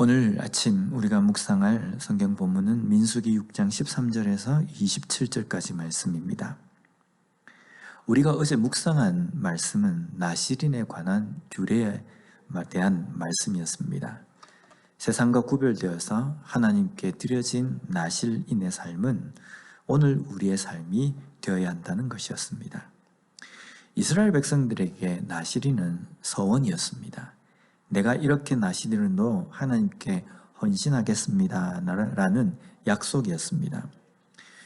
오늘 아침 우리가 묵상할 성경 본문은 민수기 6장 13절에서 27절까지 말씀입니다. 우리가 어제 묵상한 말씀은 나실인에 관한 규례에 대한 말씀이었습니다. 세상과 구별되어서 하나님께 드려진 나실인의 삶은 오늘 우리의 삶이 되어야 한다는 것이었습니다. 이스라엘 백성들에게 나실인은 서원이었습니다. 내가 이렇게 나실인으로 하나님께 헌신하겠습니다 라는 약속이었습니다.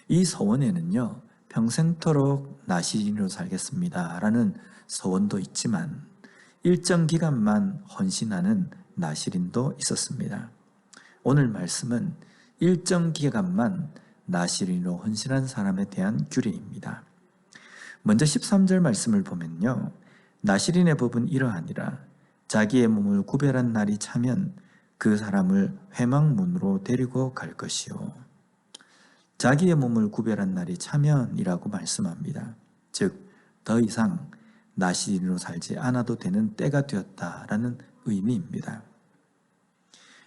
이 서원에는요, 평생토록 나실인으로 살겠습니다 라는 서원도 있지만 일정 기간만 헌신하는 나실인도 있었습니다. 오늘 말씀은 일정 기간만 나실인으로 헌신한 사람에 대한 규례입니다. 먼저 13절 말씀을 보면요, 나실인의 법은 이러하니라. 자기의 몸을 구별한 날이 차면 그 사람을 회막문으로 데리고 갈 것이요. 자기의 몸을 구별한 날이 차면이라고 말씀합니다. 즉, 더 이상 나실인으로 살지 않아도 되는 때가 되었다라는 의미입니다.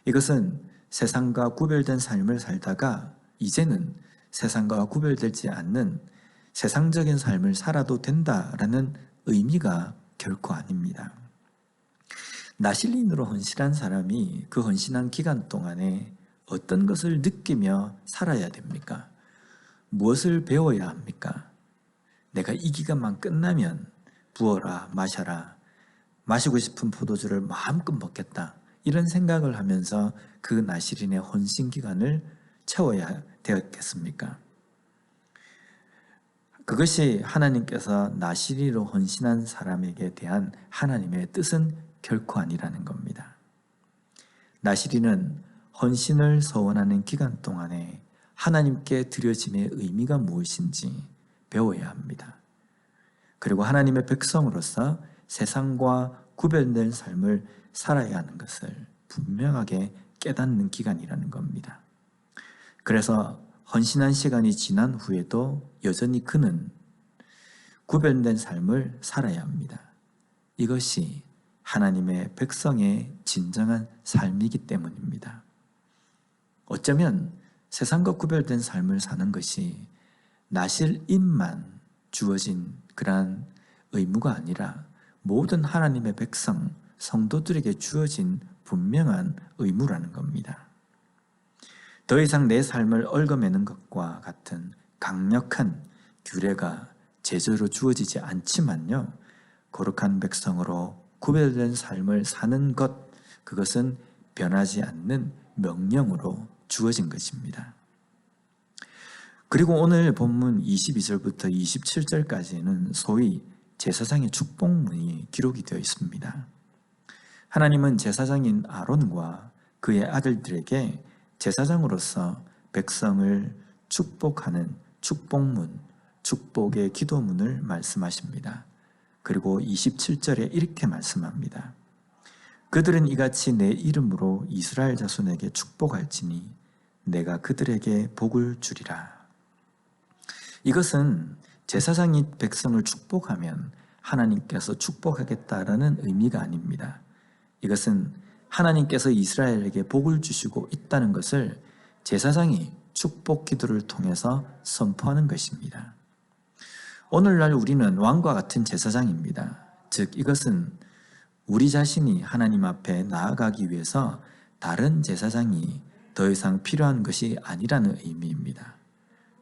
이것은 세상과 구별된 삶을 살다가 이제는 세상과 구별되지 않는 세상적인 삶을 살아도 된다라는 의미가 결코 아닙니다. 나실인으로 헌신한 사람이 그 헌신한 기간 동안에 어떤 것을 느끼며 살아야 됩니까? 무엇을 배워야 합니까? 내가 이 기간만 끝나면 부어라, 마셔라, 마시고 싶은 포도주를 마음껏 먹겠다, 이런 생각을 하면서 그 나실인의 헌신 기간을 채워야 되었겠습니까? 그것이 하나님께서 나실인으로 헌신한 사람에게 대한 하나님의 뜻은 결코 아니라는 겁니다. 나실인은 헌신을 서원하는 기간 동안에 하나님께 드려짐의 의미가 무엇인지 배워야 합니다. 그리고 하나님의 백성으로서 세상과 구별된 삶을 살아야 하는 것을 분명하게 깨닫는 기간이라는 겁니다. 그래서 헌신한 시간이 지난 후에도 여전히 그는 구별된 삶을 살아야 합니다. 이것이 하나님의 백성의 진정한 삶이기 때문입니다. 어쩌면 세상과 구별된 삶을 사는 것이 나실인만 주어진 그러한 의무가 아니라 모든 하나님의 백성, 성도들에게 주어진 분명한 의무라는 겁니다. 더 이상 내 삶을 얽어매는 것과 같은 강력한 규례가 제저로 주어지지 않지만요, 거룩한 백성으로 구별된 삶을 사는 것, 그것은 변하지 않는 명령으로 주어진 것입니다. 그리고 오늘 본문 22절부터 27절까지는 소위 제사장의 축복문이 기록이 되어 있습니다. 하나님은 제사장인 아론과 그의 아들들에게 제사장으로서 백성을 축복하는 축복문, 축복의 기도문을 말씀하십니다. 그리고 27절에 이렇게 말씀합니다. 그들은 이같이 내 이름으로 이스라엘 자손에게 축복할지니 내가 그들에게 복을 주리라. 이것은 제사장이 백성을 축복하면 하나님께서 축복하겠다라는 의미가 아닙니다. 이것은 하나님께서 이스라엘에게 복을 주시고 있다는 것을 제사장이 축복 기도를 통해서 선포하는 것입니다. 오늘날 우리는 왕과 같은 제사장입니다. 즉, 이것은 우리 자신이 하나님 앞에 나아가기 위해서 다른 제사장이 더 이상 필요한 것이 아니라는 의미입니다.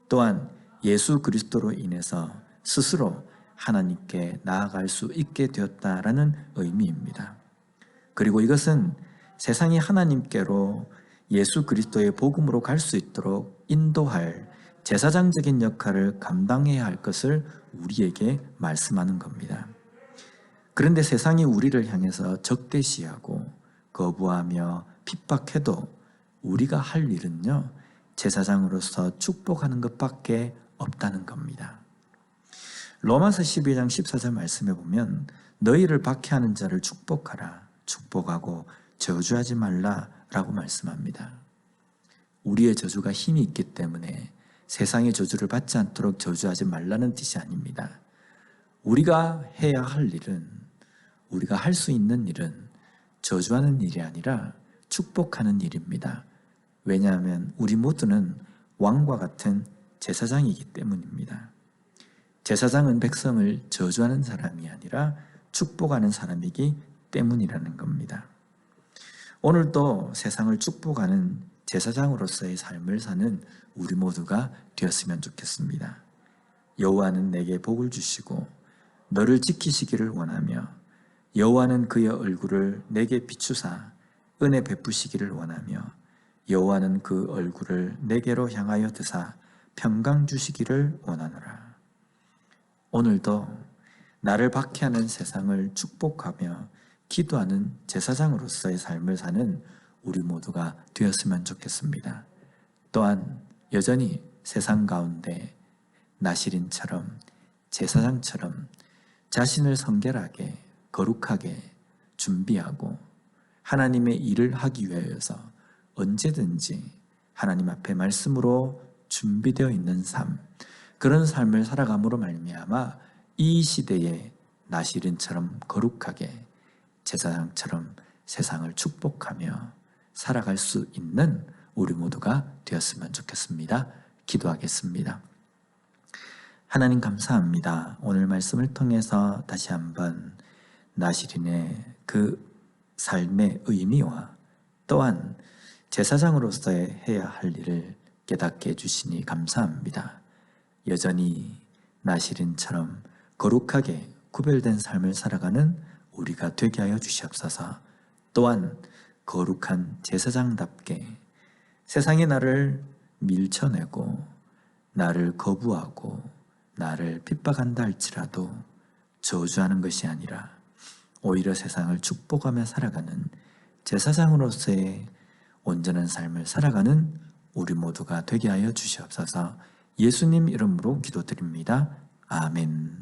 또한 예수 그리스도로 인해서 스스로 하나님께 나아갈 수 있게 되었다라는 의미입니다. 그리고 이것은 세상이 하나님께로 예수 그리스도의 복음으로 갈 수 있도록 인도할 제사장적인 역할을 감당해야 할 것을 우리에게 말씀하는 겁니다. 그런데 세상이 우리를 향해서 적대시하고 거부하며 핍박해도 우리가 할 일은요, 제사장으로서 축복하는 것밖에 없다는 겁니다. 로마서 12장 14절 말씀에 보면 너희를 박해하는 자를 축복하라, 축복하고 저주하지 말라 라고 말씀합니다. 우리의 저주가 힘이 있기 때문에 세상의 저주를 받지 않도록 저주하지 말라는 뜻이 아닙니다. 우리가 해야 할 일은, 우리가 할 수 있는 일은 저주하는 일이 아니라 축복하는 일입니다. 왜냐하면 우리 모두는 왕과 같은 제사장이기 때문입니다. 제사장은 백성을 저주하는 사람이 아니라 축복하는 사람이기 때문이라는 겁니다. 오늘도 세상을 축복하는 제사장으로서의 삶을 사는 우리 모두가 되었으면 좋겠습니다. 여호와는 내게 복을 주시고 너를 지키시기를 원하며 여호와는 그의 얼굴을 내게 비추사 은혜 베푸시기를 원하며 여호와는 그 얼굴을 내게로 향하여 드사 평강 주시기를 원하노라. 오늘도 나를 박해하는 세상을 축복하며 기도하는 제사장으로서의 삶을 사는 우리 모두가 되었으면 좋겠습니다. 또한 여전히 세상 가운데 나시린처럼 제사장처럼 자신을 성결하게 거룩하게 준비하고 하나님의 일을 하기 위하여서 언제든지 하나님 앞에 말씀으로 준비되어 있는 삶, 그런 삶을 살아감으로 말미암아 이 시대에 나시린처럼 거룩하게 제사장처럼 세상을 축복하며 살아갈 수 있는 우리 모두가 되었으면 좋겠습니다. 기도하겠습니다. 하나님 감사합니다. 오늘 말씀을 통해서 다시 한번 나시린의 그 삶의 의미와 또한 제사장으로서의 해야 할 일을 깨닫게 해주시니 감사합니다. 여전히 나시린처럼 거룩하게 구별된 삶을 살아가는 우리가 되게 하여 주시옵소서. 또한 거룩한 제사장답게 세상이 나를 밀쳐내고 나를 거부하고 나를 핍박한다 할지라도 저주하는 것이 아니라 오히려 세상을 축복하며 살아가는 제사장으로서의 온전한 삶을 살아가는 우리 모두가 되게 하여 주시옵소서. 예수님 이름으로 기도드립니다. 아멘.